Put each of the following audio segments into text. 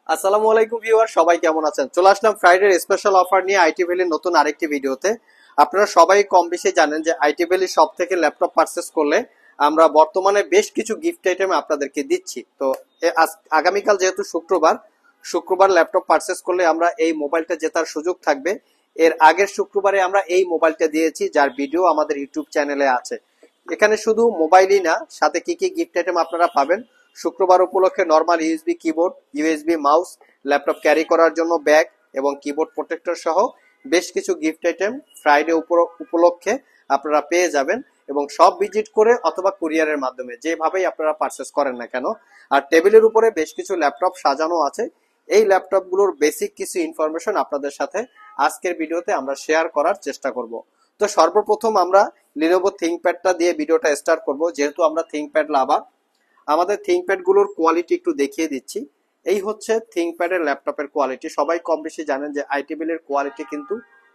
আসসালামু আলাইকুম ভিউয়ার, সবাই কেমন আছেন? চলে আসলাম ফ্রাইডের স্পেশাল অফার নিয়ে আইটি ভ্যালির নতুন আরেকটি ভিডিওতে। আপনারা সবাই কম বেশি জানেন যে আইটি ভ্যালি শপ থেকে ল্যাপটপ পারচেস করলে আমরা বর্তমানে বেশ কিছু গিফট আইটেম আপনাদেরকে দিচ্ছি। তো আগামীকাল যেহেতু শুক্রবার ল্যাপটপ পারচেস করলে আমরা এই মোবাইলটা জেতার সুযোগ থাকবে। এর আগের শুক্রবারে আমরা এই মোবাইলটা দিয়েছি, যার ভিডিও আমাদের ইউটিউব চ্যানেলে আছে। এখানে শুধু মোবাইলই না, সাথে কি কি গিফট আইটেম আপনারা পাবেন। শুক্রবার উপলক্ষে normal USB keyboard, USB mouse, laptop carry করার জন্য ব্যাগ এবং কিবোর্ড প্রোটেক্টর সহ বেশ কিছু গিফট আইটেম ফ্রাইডে উপলক্ষে আপনারা পেয়ে যাবেন। এবং সব ভিজিট করে অথবা কুরিয়ারের মাধ্যমে যেভাবেই আপনারা পারচেস করেন না কেন। আর টেবিলের উপরে বেশ কিছু ল্যাপটপ সাজানো আছে। এই ল্যাপটপগুলোর বেসিক কিছু ইনফরমেশন আপনাদের সাথে আজকের ভিডিওতে আমরা শেয়ার করার চেষ্টা করব। তো সর্বপ্রথম আমরা লিনোভো থিংকপ্যাডটা দিয়ে ভিডিওটা স্টার্ট করব, যেহেতু আমরা থিংকপ্যাড লাভার। আমাদের থিংকপ্যাড গুলোর কোয়ালিটি একটু দেখিয়ে দিচ্ছি। এই হচ্ছে থিংকপ্যাডের ল্যাপটপের কোয়ালিটি। সবাই কম বেশি জানেন যে আইটিবিলের কোয়ালিটি কিন্তু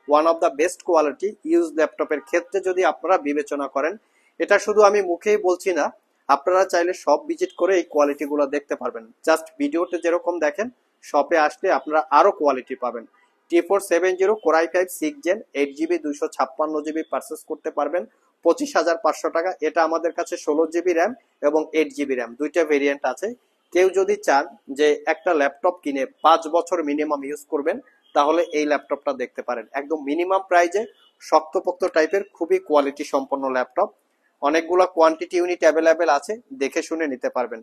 one of the best quality use ল্যাপটপের ক্ষেত্রে যদি আপনারা বিবেচনা করেন। এটা শুধু আমি মুখেই বলছি না, আপনারা চাইলে সব ভিজিট করে এই কোয়ালিটি গুলো দেখতে পারবেন। জাস্ট ভিডিওতে যেরকম দেখেন, শপে আসলে আপনারা আরো কোয়ালিটি পাবেন। T470 Core i5 6 Gen 8GB 256GB purchase করতে পারবেন 25,500 টাকা। এটা আমাদের কাছে 16GB র্যাম এবং 8GB র্যাম দুইটা ভেরিয়েন্ট আছে। কেউ যদি চান যে একটা ল্যাপটপ কিনে 5 বছর মিনিমাম ইউজ করবেন, তাহলে এই ল্যাপটপটা দেখতে পারেন। একদম মিনিমাম প্রাইজে শক্তপোক্ত টাইপের খুবই কোয়ালিটি সম্পন্ন ল্যাপটপ। অনেকগুলো কোয়ান্টিটি ইউনিট অ্যাভেলেবেল আছে, দেখে শুনে নিতে পারবেন।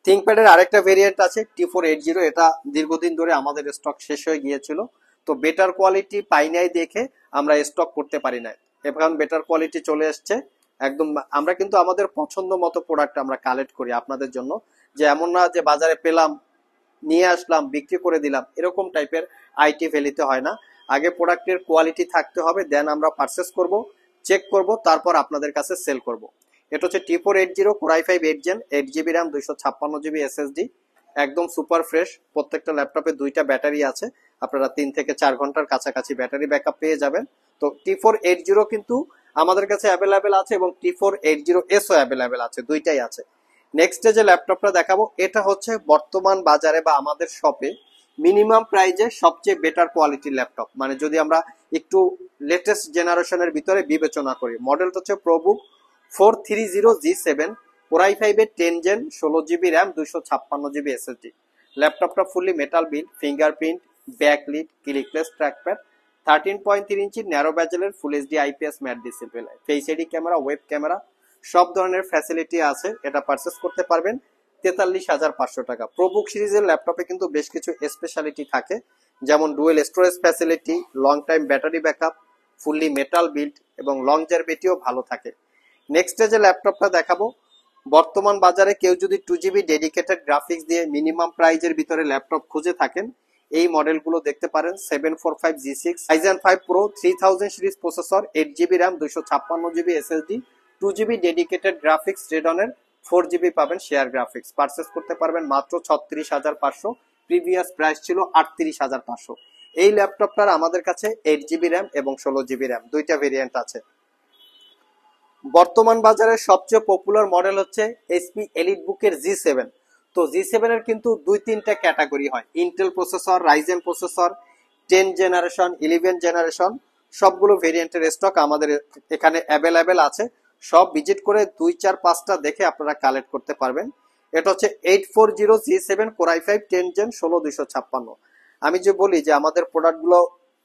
থিংকপ্যাডের আরেকটা ভেরিয়েন্ট আছে T480। এটা দীর্ঘদিন ধরে আমাদের স্টক শেষ হয়ে গিয়েছিল, তো বেটার কোয়ালিটি পাই নাই দেখে আমরা স্টক করতে পারি না। এখন বেটার কোয়ালিটি চলে এসছে একদম। আমরা কিন্তু আমাদের পছন্দ মতো প্রোডাক্ট আমরা কালেক্ট করি আপনাদের জন্য, যে এমন না যে বাজারে পেলাম নিয়ে আসলাম বিক্রি করে দিলাম, এরকম টাইপের আইটি ভ্যালিতে হয় না। আগে প্রোডাক্টের কোয়ালিটি থাকতে হবে, দেন আমরা পারচেস করব, চেক করব, তারপর আপনাদের কাছে সেল করব। এটা হচ্ছে T480 Core i5 8 Gen 8GB RAM 256GB SSD। একদম সুপার ফ্রেশ। প্রত্যেকটা ল্যাপটপে দুইটা ব্যাটারি আছে, আপনারা 3 থেকে 4 ঘন্টার কাছাকাছি ব্যাটারি ব্যাকআপ পেয়ে যাবেন। তো T480 কিন্তু আমাদের কাছে অ্যাভেলেবেল আছে এবং T480S ও অ্যাভেলেবেল আছে, দুইটাই আছে। নেক্সট যে ল্যাপটপটা দেখাবো, এটা হচ্ছে বর্তমান বাজারে বা আমাদের শপে মিনিমাম প্রাইজে সবচেয়ে বেটার কোয়ালিটির ল্যাপটপ। মানে যদি আমরা একটু লেটেস্ট জেনারেশনের ভিতরে বিবেচনা করি, মডেলটা হচ্ছে প্রবুক 430G7 Core i5 এর 10 Gen 16GB RAM 256GB SSD। ল্যাপটপটা fully metal build, fingerprint, backlit, clickless trackpad, 13.3 inch narrow ব্যাজেলের full HD IPS matte display, face ID camera, web camera, সব ধরনের ফ্যাসিলিটি আছে। এটা পারচেস করতে পারবেন 43,500 টাকা। প্রোবুক সিরিজের ল্যাপটপে কিন্তু বেশ কিছু স্পেশালিটি থাকে, যেমন dual storage facility, long time battery backup, fully metal build এবং লংজারভিটিও ভালো থাকে। নেক্সট যে ল্যাপটপটা দেখাবো, বর্তমান বাজারে কেউ যদি 2GB ডেডিকেটেড গ্রাফিক্স দিয়ে মিনিমাম প্রাইজের ভিতরে ল্যাপটপ খুঁজে থাকেন, এই মডেলগুলো দেখতে পারেন। 745G6 Ryzen 5 Pro 3000 series processor, 8GB RAM 256GB SSD, 2GB dedicated graphics, রেডনের 4GB পাবেন শেয়ার গ্রাফিক্স। পারচেস করতে পারবেন মাত্র 36,500। প্রিভিয়াস প্রাইস ছিল 38,500। এই ল্যাপটপটার আমাদের কাছে 8GB র্যাম এবং 16GB র্যাম দুইটা ভেরিয়েন্ট আছে। বর্তমান বাজারে সবচেয়ে পপুলার মডেল হচ্ছে এইচপি এলিটবুকের G7। তো G7 এর কিন্তু 2-3টা ক্যাটাগরি হয়, Intel processor, Ryzen processor, 10 generation, 11 generation, সবগুলো ভেরিয়েন্টের স্টক আমাদের এখানে অ্যাভেলেবেল আছে। সব ভিজিট করে 2-4-5টা দেখে আপনারা কালেক্ট করতে পারবেন। এটা হচ্ছে 840G7 Core i5 10 Gen 16256। আমি যে বলি যে আমাদের প্রোডাক্টগুলো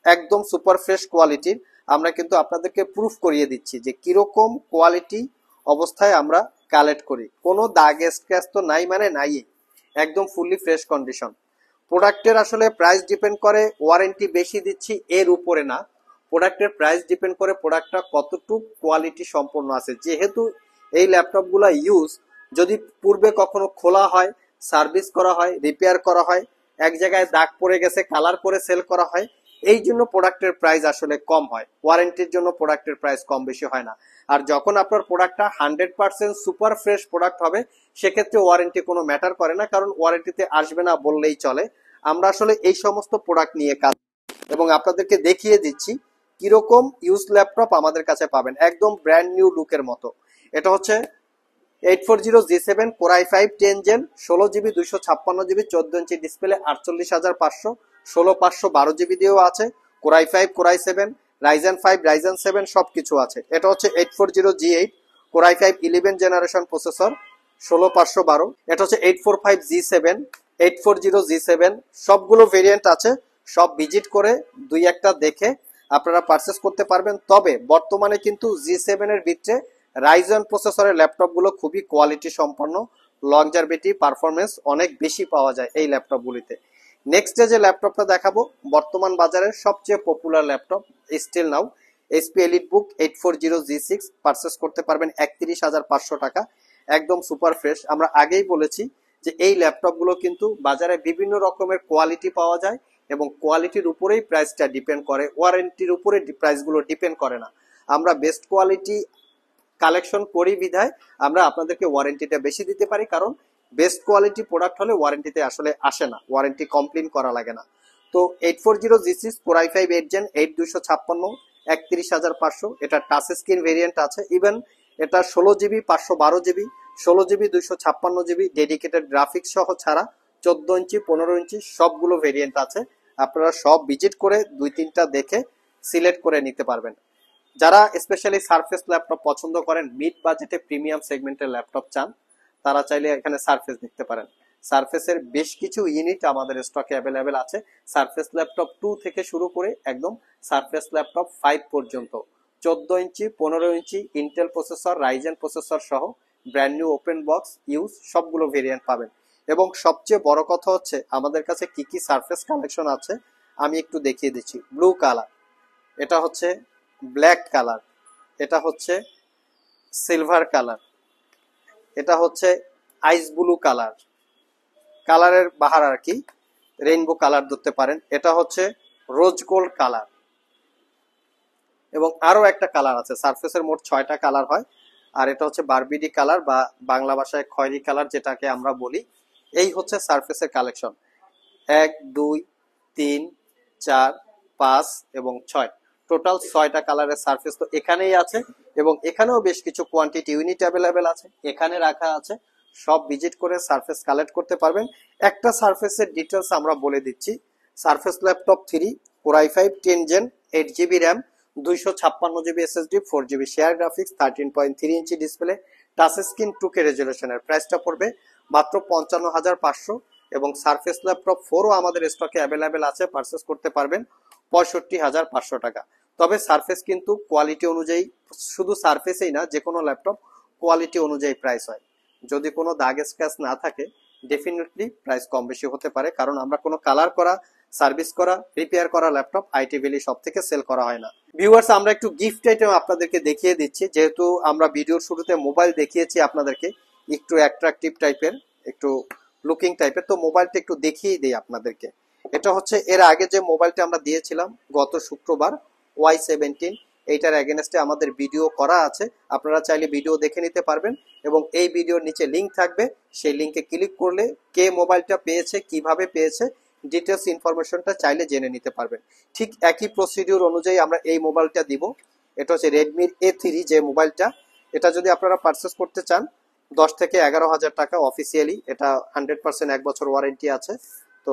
একদম সুপার ফ্রেশ কোয়ালিটির, আমরা কিন্তু আপনাদেরকে প্রুফ করিয়ে দিচ্ছি যে কিরকম কোয়ালিটি অবস্থায় আমরা কালেক্ট করি। কোনো দাগ স্ক্র্যাচ তো নাই, মানে নাই, একদম ফুললি ফ্রেশ কন্ডিশন। প্রোডাক্টের আসলে প্রাইস ডিপেন্ড করে, ওয়ারেন্টি বেশি দিচ্ছি এর উপরে না। প্রোডাক্টের প্রাইস ডিপেন্ড করে প্রোডাক্টটা কতটুকু কোয়ালিটি সম্পন্ন আছে। যেহেতু এই ল্যাপটপগুলো ইউজ, যদি পূর্বে কখনো খোলা হয়, সার্ভিস করা হয়, রিপেয়ার করা হয়, এক জায়গায় দাগ পড়ে গেছে কালার করে সেল করা হয়, এই জন্য প্রোডাক্টের প্রাইস আসলে কম হয়। ওয়ারেন্টির জন্য প্রোডাক্টের প্রাইস কম বেশি হয় না। আর যখন আপনার প্রোডাক্টটা 100% সুপার ফ্রেশ প্রোডাক্ট হবে, সেক্ষেত্রে ওয়ারেন্টি কোনো ম্যাটার করে না, কারণ ওয়ারেন্টিতে আসবে না বললেই চলে। আমরা আসলে এই সমস্ত প্রোডাক্ট নিয়ে কাজ এবং আপনাদেরকে দেখিয়ে দিচ্ছি কিরকম ইউজ ল্যাপটপ আমাদের কাছে পাবেন, একদম ব্র্যান্ড নিউ লুকের মতো। এটা হচ্ছে 840G7 Core i5 10 Gen 16GB 256GB 14 inch display 48,500 16512GB দিয়েও আছে। Core i5 Core i7 Ryzen 5 Ryzen 7 সবকিছু আছে। এটা হচ্ছে 840G8 Core i5 11 generation processor 16512। এটা হচ্ছে 840G7 সবগুলো ভেরিয়েন্ট আছে। সব ভিজিট করে দুই একটা দেখে আপনারা পারচেস করতে পারবেন। তবে বর্তমানে কিন্তু G7 এর ভিতরে রাইজন প্রসেসরের ল্যাপটপগুলো খুবই কোয়ালিটি সম্পন্ন, লংজারভিটি পারফরমেন্স অনেক বেশি পাওয়া যায় এই ল্যাপটপগুলিতে। নেক্সট যে ল্যাপটপটা দেখাবো বর্তমান বাজারের সবচেয়ে popular laptop still now HP EliteBook 840G6 purchase করতে পারবেন 31,500 টাকা, একদম সুপার ফ্রেশ। আমরা আগেই বলেছি যে এই ল্যাপটপগুলো কিন্তু বাজারে বিভিন্ন রকমের কোয়ালিটি পাওয়া যায় এবং কোয়ালিটির উপরেই প্রাইসটা ডিপেন্ড করে, ওয়ারেন্টির উপরে প্রাইসগুলো ডিপেন্ড করে না। আমরা বেস্ট কোয়ালিটি কালেকশন করি বিধায় আমরা আপনাদেরকে ওয়ারেন্টিটা বেশি দিতে পারি, কারণ বেস্ট কোয়ালিটি প্রোডাক্ট হলে ওয়ারেন্টিতে আসলে আসে না, ওয়ারেন্টি কমপ্লেন করা লাগে না। তো 840G6 Core i5 8 Gen 8256 31,500, এটা টাচ স্ক্রিন ভেরিয়েন্ট আছে। ইভেন এটা 16GB 512GB 16GB 256GB dedicated graphics সহ ছাড়া 14 ইঞ্চি 15 ইঞ্চি সবগুলো ভেরিয়েন্ট আছে। আপনারা সব ভিজিট করে দুই তিনটা দেখে সিলেক্ট করে নিতে পারবেন। যারা স্পেশালি সারফেস ল্যাপটপ পছন্দ করেন, মিড বাজেটে প্রিমিয়াম সেগমেন্টের ল্যাপটপ চান, তারা চাইলে এখানে সারফেস দেখতে পারেন। সারফেসের বেশ কিছু ইউনিট আমাদের স্টকে অ্যাভেলেবেল আছে। সারফেস ল্যাপটপ 2 থেকে শুরু করে একদম সারফেস ল্যাপটপ 5 পর্যন্ত 14 ইঞ্চি 15 ইঞ্চি ইন্টেল প্রসেসর রাইজেন প্রসেসর সহ brand new open box use সবগুলো ভেরিয়েন্ট পাবেন। এবং সবচেয়ে বড় কথা হচ্ছে আমাদের কাছে কি কি সারফেস কালেকশন আছে আমি একটু দেখিয়ে দিচ্ছি। ব্লু কালার, এটা হচ্ছে ব্ল্যাক কালার, এটা হচ্ছে সিলভার কালার, এটা হচ্ছে আইস ব্লু কালার, কালারের বাহার আর কি, রেইনবো কালার ধরতে পারেন। এটা হচ্ছে রোজ গোল্ড কালার এবং আরো একটা কালার আছে। সারফেসের মোট 6টা কালার হয়। আর এটা হচ্ছে বারবিডি কালার বা বাংলা ভাষায় খয়েরি কালার যেটাকে আমরা বলি। এই হচ্ছে সারফেসের কালেকশন 1 2 3 4 5 এবং 6, টোটাল 6টা কালারের সারফেস তো এখানেই আছে। এবং এখানেও বেশ কিছু কোয়ান্টিটি ইউনিট অ্যাভেলেবেল আছে, এখানে রাখা আছে। সব ভিজিট করে সারফেস কালেক্ট করতে পারবেন। একটা সারফেসের ডিটেলস আমরা বলে দিচ্ছি। Surface laptop 3 Core i5 10 Gen 8GB RAM 256GB SSD 4GB share graphics 13.3 inch display touch screen 2K রেজলিউশনের প্রাইসটা পড়বে মাত্র 55,500। এবং সারফেস ল্যাপটপ 4ও আমাদের স্টকে অ্যাভেলেবেল আছে, পারচেস করতে পারবেন 65,500 টাকা। তবে সারফেস কিন্তু কোয়ালিটি অনুযায়ী, শুধু সারফেসেই না, যে কোনো ল্যাপটপ কোয়ালিটি অনুযায়ী প্রাইস হয়। যদি কোনো দাগ স্ক্র্যাচ না থাকে ডেফিনেটলি প্রাইস কম বেশি হতে পারে, কারণ আমরা কোনো কালার করা, সার্ভিস করা, রিপেয়ার করা ল্যাপটপ আইটি ভ্যালি সব থেকে সেল করা হয় না। ভিউয়ার্স, আমরা একটু গিফট আইটেম আপনাদেরকে দেখিয়ে দিচ্ছি। যেহেতু আমরা ভিডিওর শুরুতে মোবাইল দেখিয়েছি আপনাদেরকে, একটু অ্যাট্রাকটিভ টাইপের, একটু লুকিং টাইপের, তো মোবাইলটা একটু দেখিয়ে দিই আপনাদেরকে। এটা হচ্ছে এর আগে যে মোবাইলটা আমরা দিয়েছিলাম গত শুক্রবার Y17, এইটার এগেনস্টে আমাদের ভিডিও করা আছে, আপনারা চাইলে ভিডিও দেখে নিতে পারবেন। এবং এই ভিডিওর নিচে লিঙ্ক থাকবে, সেই লিঙ্কে ক্লিক করলে কে মোবাইলটা পেয়েছে, কিভাবে পেয়েছে, ডিটেলস ইনফরমেশনটা চাইলে জেনে নিতে পারবেন। ঠিক একই প্রসিডিউর অনুযায়ী আমরা এই মোবাইলটা দিব। এটা হচ্ছে রেডমির A3 যে মোবাইলটা, এটা যদি আপনারা পারচেস করতে চান 10 থেকে 11,000 টাকা অফিসিয়ালি, এটা 100% 1 বছর ওয়ারেন্টি আছে। তো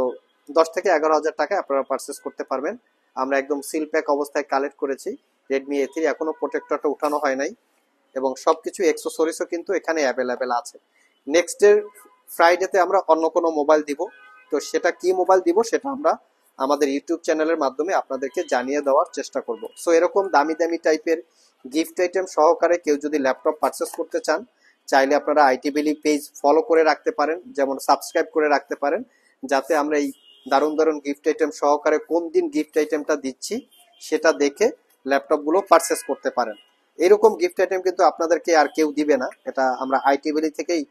10 থেকে 11,000 টাকায় আপনারা পারচেস করতে পারবেন। আমরা একদম সিল প্যাক অবস্থায় কালেক্ট করেছি রেডমি A3, এখনো প্রোটেক্টরটা উঠানো হয় নাই এবং সবকিছু অ্যাক্সেসরিজও কিন্তু এখানে অ্যাভেলেবেল আছে। নেক্সট ডে ফ্রাইডেতে আমরা অন্য কোনো মোবাইল দিব, তো সেটা কি মোবাইল দিব সেটা আমরা আমাদের ইউটিউব চ্যানেলের মাধ্যমে আপনাদেরকে জানিয়ে দেওয়ার চেষ্টা করব। সো এরকম দামি দামি টাইপের গিফট আইটেম সহকারে কেউ যদি ল্যাপটপ পারচেস করতে চান, চাইলে আপনারা আইটি ভ্যালি পেজ ফলো করে রাখতে পারেন, যেমন সাবস্ক্রাইব করে রাখতে পারেন, যাতে আমরা এই দারুণ দারুণ গিফট আইটেম সহকারে কোন দিন গিফট আইটেমটা দিচ্ছি সেটা দেখে ল্যাপটপগুলো পারচেস করতে পারেন। এরকম গিফট আইটেম কিন্তু আপনাদেরকে আর কেউ দিবে না, এটা আমরা আইটি ভ্যালি থেকেই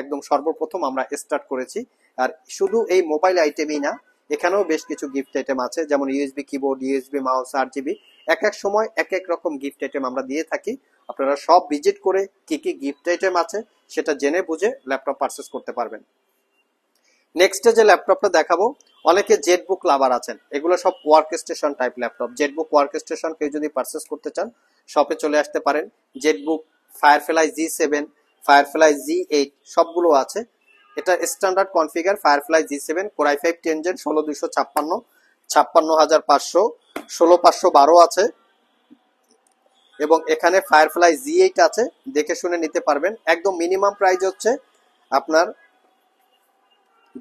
একদম সর্বপ্রথম আমরা স্টার্ট করেছি। আর শুধু এই মোবাইল আইটেমই না, এখানেও বেশ কিছু গিফট আইটেম আছে, যেমন USB keyboard, USB mouse, RGB, এক এক সময় এক এক রকম গিফট আইটেম আমরা দিয়ে থাকি। আপনারা সব ভিজিট করে কি কি গিফট আইটেম আছে সেটা জেনে বুঝে ল্যাপটপ পারচেস করতে পারবেন। নেক্সটে যে ল্যাপটপটা দেখাবো, অনেকে জেটবুক লাভার আছেন, এগুলো সব work station type laptop. Jetbook work station কেউ যদি পারচেস করতে চান শপে চলে আসতে পারেন। Jetbook, firefly G7, firefly Z8 সবগুলো আছে। এটা standard configure Firefly G7 core i5 10 gen 16256 56500 16512 আছে এবং এখানে ফায়ারফ্লাই Z8 আছে, দেখে শুনে নিতে পারবেন। একদম মিনিমাম প্রাইস হচ্ছে আপনার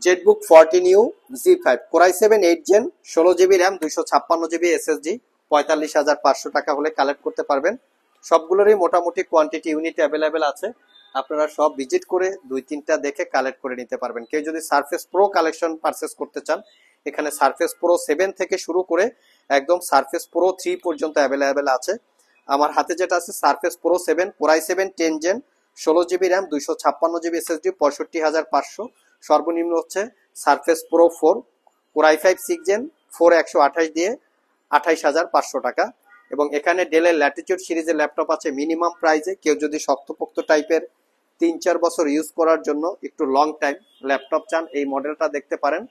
ZBook 14U Z5 core i7 8 gen 16GB RAM 256GB SSD 45500 টাকা হলে কালেক্ট করতে পারবেন। সবগুলোরই মোটামুটি কোয়ান্টিটি ইউনিট অ্যাভেলেবেল আছে, আপনারা সব ভিজিট করে 2-3টা দেখে কালেক্ট করে নিতে পারবেন। কেউ যদি সারফেস প্রো কালেকশন পারচেস করতে চান, এখানে সারফেস প্রো 7 থেকে শুরু করে একদম সারফেস প্রো 3 পর্যন্ত অ্যাভেলেবেল আছে। আমার হাতে যেটা আছে Surface Pro 7 core i7 10 gen 16GB RAM 256GB SSD 65500। সর্বনিম্ন হচ্ছে surface pro 4 core i5 6 gen 4 128 দিয়ে 28500 টাকা। এবং এখানে ডেলের ল্যাটিটিউড সিরিজের ল্যাপটপ আছে মিনিমাম প্রাইসে। কেউ যদি শক্তপোক্ত টাইপের 3-4 বছর ইউজ করার জন্য একটু লং টাইম ল্যাপটপ চান, এই মডেলটা দেখতে পারেন।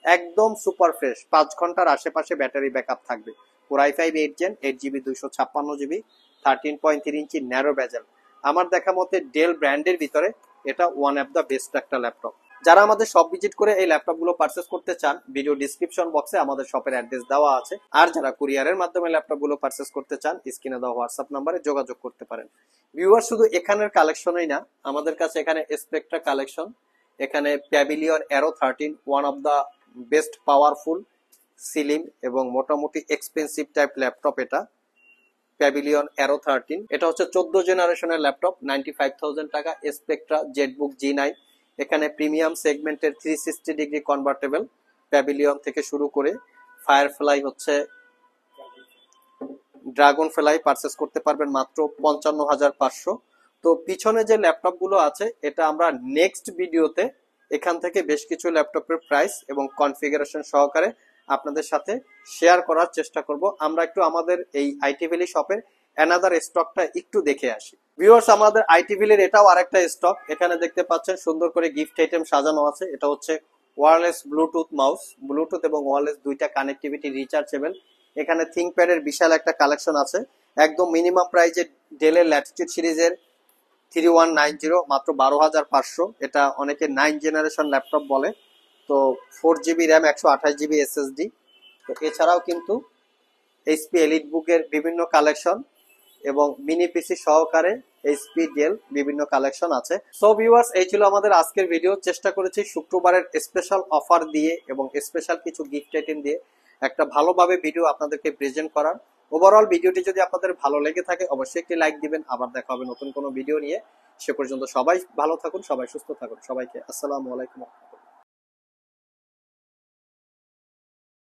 একদম সুপার ফ্রেশ, 5 ঘন্টার আশেপাশে ব্যাটারি ব্যাকআপ থাকবে। Core i5 8 gen 8GB 256GB 13.3 inch narrow bezel. আমার দেখা মতে ডেল ব্র্যান্ডের ভিতরে এটা ওয়ান অফ দ্য বেস্ট একটা ল্যাপটপ। যারা আমাদের শপ ভিজিট করে এই ল্যাপটপগুলো পারচেস করতে চান, ভিডিও ডিসক্রিপশন বক্সে আমাদের শপের অ্যাড্রেস দেওয়া আছে। আর যারা কুরিয়ারের মাধ্যমে ল্যাপটপগুলো পারচেস করতে চান, স্ক্রিনে দেওয়া হোয়াটসঅ্যাপ নম্বরে যোগাযোগ করতে পারেন। ভিউয়ার শুধু এখানের কালেকশনই না, আমাদের কাছে এখানে স্পেকট্রা কালেকশন, এখানে pavilion arrow 13 one of the best powerful slim এবং মোটামুটি এক্সপেন্সিভ টাইপ ল্যাপটপ। এটা প্যাভিলিয়ন অ্যারো 13, এটা হচ্ছে 14 জেনারেশনের ল্যাপটপ, 95,000 টাকা। স্পেকট্রা জেটবুক G9, এখানে প্রিমিয়াম সেগমেন্টের 360 ডিগ্রি কনভার্টেবল প্যাভিলিয়ন থেকে শুরু করে ফায়ারফ্লাই হচ্ছে ড্রাগন ফ্লাই পারচেস করতে পারবেন মাত্র 55,500। তো পিছনে যে ল্যাপটপ গুলো আছে এটা আমরা নেক্সট ভিডিওতে এখান থেকে বেশ কিছু ল্যাপটপের প্রাইস এবং কনফিগারেশন সহকারে আপনাদের সাথে শেয়ার করার চেষ্টা করব। আমরা একটু আমাদের এই আইটি ভ্যালি শপের অ্যানাদার স্টকটা একটু দেখে আসি। ভিউয়ার্স, আমাদের আইটি ভ্যালির এটাও আরেকটা স্টক। এখানে দেখতে পাচ্ছেন সুন্দর করে গিফট আইটেম সাজানো আছে। এটা হচ্ছে ওয়্যারলেস ব্লুটুথ মাউস, ব্লুটুথ এবং ওয়্যারলেস দুইটা কানেক্টিভিটি রিচার্জেবল। এখানে থিংকপ্যাডের বিশাল একটা কালেকশন আছে। একদম মিনিমাম প্রাইজে ডেলের ল্যাটিটিউড সিরিজের 3190 মাত্র 12,500। এটা অনেকে 9 জেনারেশন ল্যাপটপ বলে। তো 4GB RAM 128GB SSD। তো এছাড়াও কিন্তু এইচপি এলিট বুকের বিভিন্ন কালেকশন এবং মিনি পিসি সহকারে এইচপি ডেল বিভিন্ন কালেকশন আছে। সো ভিউয়ার্স, এই ছিল আমাদের আজকের ভিডিও। চেষ্টা করেছি শুক্রবারের স্পেশাল অফার দিয়ে এবং স্পেশাল কিছু গিফট আইটেম দিয়ে একটা ভালোভাবে ভিডিও আপনাদেরকে প্রেজেন্ট করার। ওভারঅল ভিডিওটি যদি আপনাদের ভালো লেগে থাকে অবশ্যই একটি লাইক দিবেন। আবার দেখা হবে নতুন কোনো ভিডিও নিয়ে। সে পর্যন্ত সবাই ভালো থাকুন, সবাই সুস্থ থাকুন। সবাইকে আসসালামু আলাইকুম।